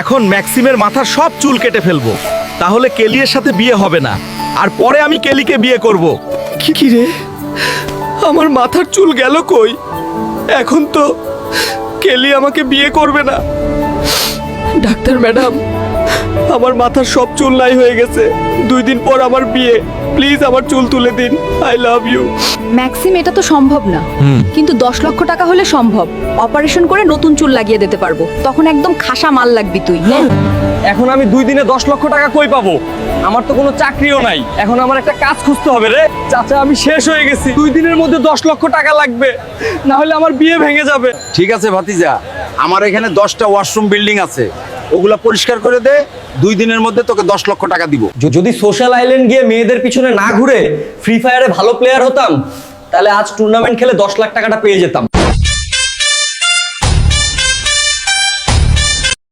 এখন ম্যাক্সিমের মাথার সব চুল কেটে ফেলবো, তাহলে কেলির সাথে বিয়ে হবে না, আর পরে আমি কেলিকে বিয়ে করব। কি রে, আমার মাথার চুল গেল কই? এখন তো কেলি আমাকে বিয়ে করবে না। ডাক্তার ম্যাডাম, আমার মাথার সব চুল নাই হয়ে গেছে, 2 দিন পর আমার বিয়ে, প্লিজ আমার চুল তুলে দিন, আই লাভ ইউ। ম্যাক্সিম, এটা তো সম্ভব না, কিন্তু 10 লক্ষ টাকা হলে সম্ভব। অপারেশন করে নতুন চুল লাগিয়ে দিতে পারবো, তখন একদম খাসা মাল লাগবি তুই। এখন আমি 2 দিনে 10 লক্ষ টাকা কই পাবো? আমার তো কোনো চাকরিও নাই, এখন আমার একটা কাজ খুঁজতে হবে রে। চাচা, আমি শেষ হয়ে গেছি, 2 দিনের মধ্যে 10 লক্ষ টাকা লাগবে, না হলে আমার বিয়ে ভেঙে যাবে। ঠিক আছে ভাতিজা, আমার এখানে 10টা ওয়াশরুম বিল্ডিং আছে, ওগুলা পরিষ্কার করে দে, 2 দিনের মধ্যে তোকে 10 লক্ষ টাকা দিব। যদি সোশ্যাল আইল্যান্ড গিয়ে মেয়েদের পিছনে না ঘুরে ফ্রি ফায়ারে ভালো প্লেয়ার হতাম, তাহলে আজ টুর্নামেন্ট খেলে 10 লাখ টাকাটা পেয়ে যেতাম।